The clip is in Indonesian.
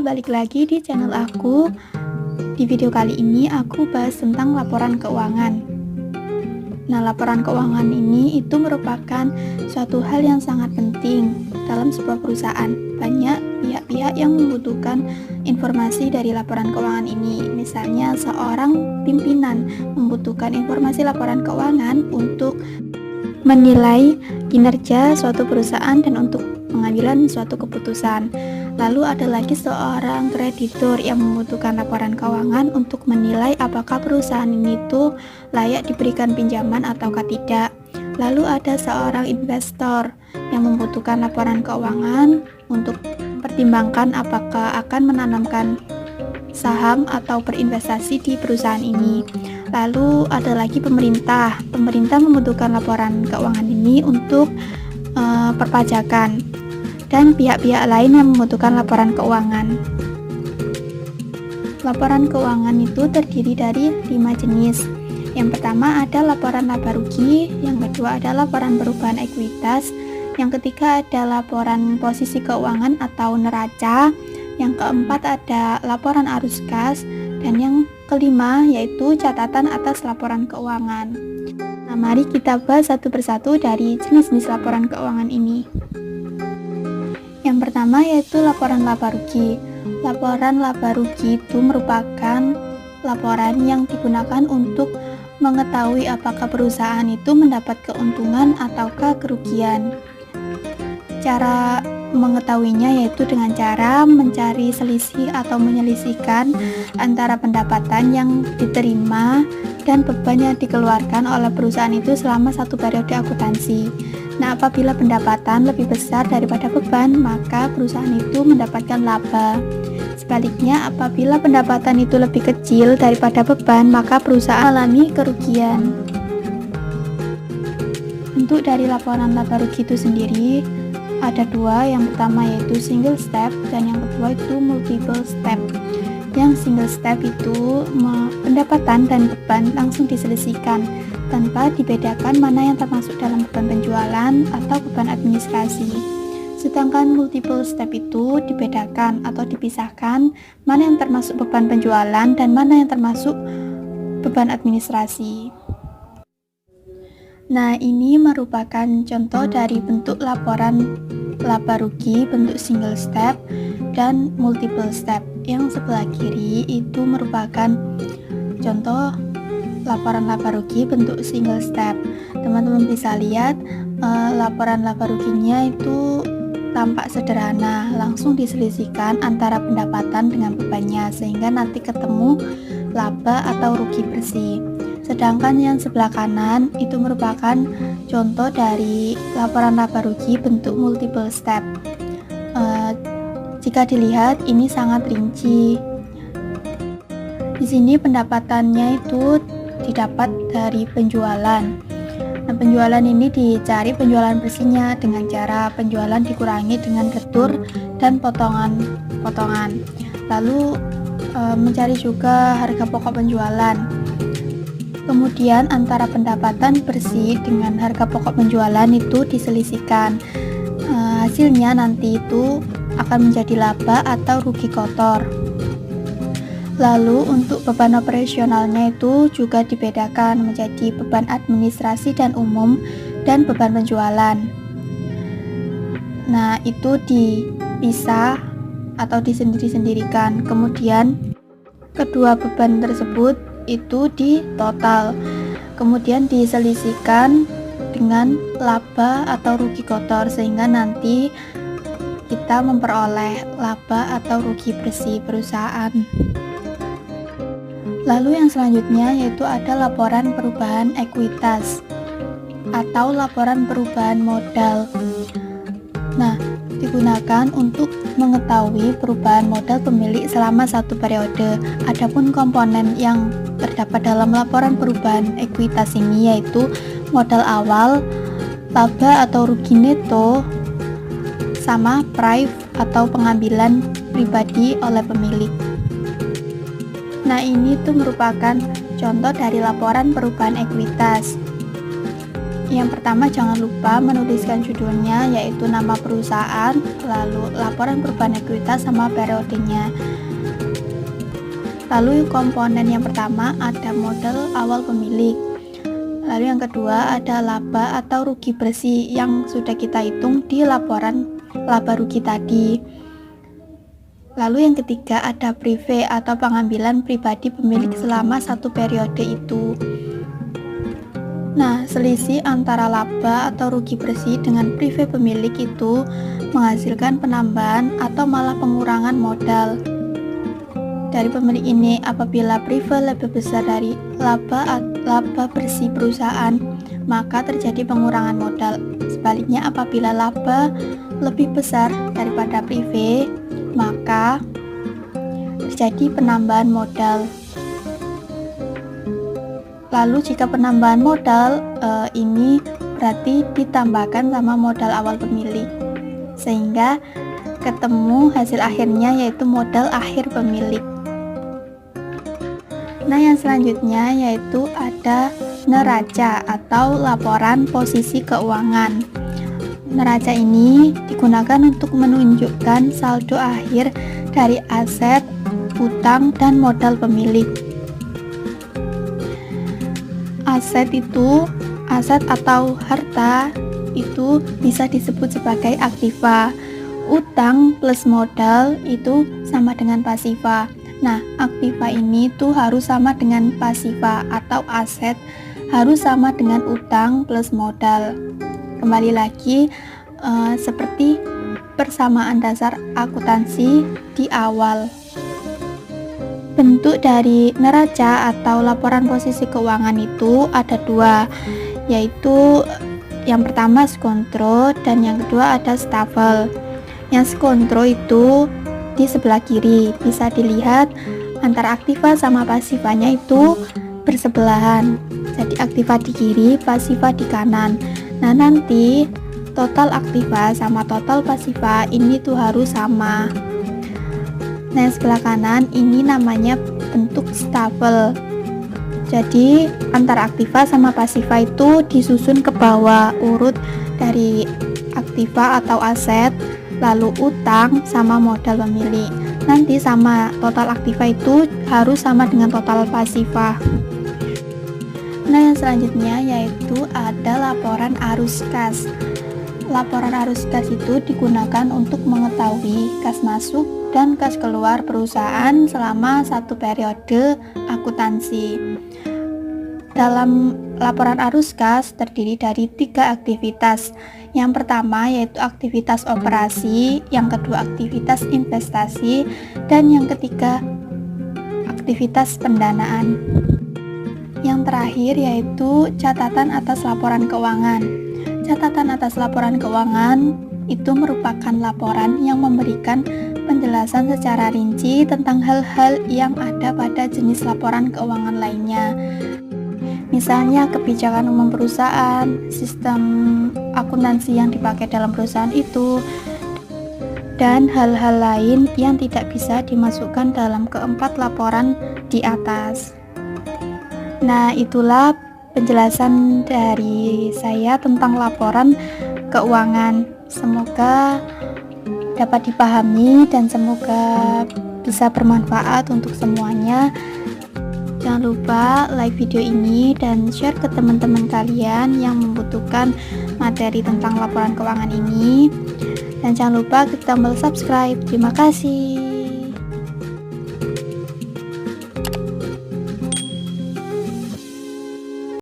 balik lagi di channel aku. Di video kali ini aku bahas tentang laporan keuangan. Nah, laporan keuangan ini itu merupakan suatu hal yang sangat penting dalam sebuah perusahaan. Banyak pihak-pihak yang membutuhkan informasi dari laporan keuangan ini. Misalnya seorang pimpinan membutuhkan informasi laporan keuangan untuk menilai kinerja suatu perusahaan dan untuk pengambilan suatu keputusan. Lalu ada lagi seorang kreditur yang membutuhkan laporan keuangan untuk menilai apakah perusahaan ini tuh layak diberikan pinjaman ataukah tidak. Lalu ada seorang investor yang membutuhkan laporan keuangan untuk mempertimbangkan apakah akan menanamkan saham atau berinvestasi di perusahaan ini. Lalu ada lagi pemerintah membutuhkan laporan keuangan ini untuk perpajakan, dan pihak-pihak lain yang membutuhkan laporan keuangan. Laporan keuangan itu terdiri dari 5 jenis. Yang pertama ada laporan laba rugi, yang kedua ada laporan perubahan ekuitas, yang ketiga ada laporan posisi keuangan atau neraca, yang keempat ada laporan arus kas, dan yang kelima yaitu catatan atas laporan keuangan. Nah, mari kita bahas satu persatu dari jenis-jenis laporan keuangan ini. Yang pertama yaitu laporan laba rugi. Laporan laba rugi itu merupakan laporan yang digunakan untuk mengetahui apakah perusahaan itu mendapat keuntungan ataukah kerugian. Cara mengetahuinya yaitu dengan cara mencari selisih atau menyelisihkan antara pendapatan yang diterima dan beban yang dikeluarkan oleh perusahaan itu selama satu periode akuntansi. Nah, apabila pendapatan lebih besar daripada beban, maka perusahaan itu mendapatkan laba. Sebaliknya, apabila pendapatan itu lebih kecil daripada beban, maka perusahaan mengalami kerugian. Bentuk dari laporan laba rugi itu sendiri ada dua, yang pertama yaitu single step dan yang kedua itu multiple step. Yang single step itu pendapatan dan beban langsung diselisihkan tanpa dibedakan mana yang termasuk dalam beban penjualan atau beban administrasi. Sedangkan multiple step itu dibedakan atau dipisahkan mana yang termasuk beban penjualan dan mana yang termasuk beban administrasi. Nah, ini merupakan contoh dari bentuk laporan laba rugi bentuk single step dan multiple step. Yang sebelah kiri itu merupakan contoh laporan laba rugi bentuk single step. Teman-teman bisa lihat laporan laba ruginya itu tampak sederhana, langsung diselisihkan antara pendapatan dengan bebannya sehingga nanti ketemu laba atau rugi bersih. Sedangkan yang sebelah kanan itu merupakan contoh dari laporan laba rugi bentuk multiple step. Jika dilihat ini sangat rinci. Di sini pendapatannya itu didapat dari penjualan. Nah, penjualan ini dicari penjualan bersihnya dengan cara penjualan dikurangi dengan retur dan potongan-potongan. Lalu mencari juga harga pokok penjualan. Kemudian antara pendapatan bersih dengan harga pokok penjualan itu diselisihkan. Hasilnya nanti itu akan menjadi laba atau rugi kotor. Lalu untuk beban operasionalnya itu juga dibedakan menjadi beban administrasi dan umum dan beban penjualan. Nah, itu dipisah atau disendiri-sendirikan. Kemudian kedua beban tersebut itu di total, kemudian diselisihkan dengan laba atau rugi kotor sehingga nanti kita memperoleh laba atau rugi bersih perusahaan. Lalu yang selanjutnya yaitu ada laporan perubahan ekuitas atau laporan perubahan modal. Nah, digunakan untuk mengetahui perubahan modal pemilik selama satu periode. Adapun komponen yang terdapat dalam laporan perubahan ekuitas ini yaitu modal awal, laba atau rugi neto, sama prive atau pengambilan pribadi oleh pemilik. Nah, ini tuh merupakan contoh dari laporan perubahan ekuitas. Yang pertama, jangan lupa menuliskan judulnya, yaitu nama perusahaan, lalu laporan perubahan ekuitas sama periodenya. Lalu komponen yang pertama ada modal awal pemilik. Lalu yang kedua ada laba atau rugi bersih yang sudah kita hitung di laporan laba rugi tadi. Lalu yang ketiga ada prive atau pengambilan pribadi pemilik selama satu periode itu. Nah, selisih antara laba atau rugi bersih dengan prive pemilik itu menghasilkan penambahan atau malah pengurangan modal dari pemilik ini. Apabila prive lebih besar dari laba bersih perusahaan, maka terjadi pengurangan modal. Sebaliknya, apabila laba lebih besar daripada prive, maka terjadi penambahan modal. Lalu jika penambahan modal ini berarti ditambahkan sama modal awal pemilik, sehingga ketemu hasil akhirnya yaitu modal akhir pemilik. Nah, yang selanjutnya yaitu ada neraca atau laporan posisi keuangan. Neraca ini digunakan untuk menunjukkan saldo akhir dari aset, utang, dan modal pemilik. Aset atau harta itu bisa disebut sebagai aktiva. Utang plus modal itu sama dengan pasiva. Nah, aktiva ini tuh harus sama dengan pasiva, atau aset harus sama dengan utang plus modal. Kembali lagi seperti persamaan dasar akuntansi di awal. Bentuk dari neraca atau laporan posisi keuangan itu ada dua, yaitu yang pertama skontro dan yang kedua ada stafel. Yang skontro itu di sebelah kiri, bisa dilihat antara aktiva sama pasivanya itu bersebelahan. Jadi aktiva di kiri, pasiva di kanan. Nah, nanti total aktiva sama total pasiva ini tuh harus sama. Nah, yang sebelah kanan ini namanya bentuk stafel. Jadi antara aktiva sama pasiva itu disusun ke bawah urut dari aktiva atau aset, lalu utang sama modal pemilik. Nanti sama total aktiva itu harus sama dengan total pasiva. Nah, yang selanjutnya yaitu ada laporan arus kas. Laporan arus kas itu digunakan untuk mengetahui kas masuk dan kas keluar perusahaan selama satu periode akuntansi. Dalam laporan arus kas terdiri dari 3 aktivitas. Yang pertama yaitu aktivitas operasi, yang kedua aktivitas investasi, dan yang ketiga aktivitas pendanaan. Yang terakhir yaitu catatan atas laporan keuangan. Catatan atas laporan keuangan itu merupakan laporan yang memberikan penjelasan secara rinci tentang hal-hal yang ada pada jenis laporan keuangan lainnya. Misalnya kebijakan umum perusahaan, sistem akuntansi yang dipakai dalam perusahaan itu, dan hal-hal lain yang tidak bisa dimasukkan dalam keempat laporan di atas. Nah, itulah penjelasan dari saya tentang laporan keuangan. Semoga dapat dipahami dan semoga bisa bermanfaat untuk semuanya. Jangan lupa like video ini dan share ke teman-teman kalian yang membutuhkan materi tentang laporan keuangan ini. Dan jangan lupa klik tombol subscribe. Terima kasih.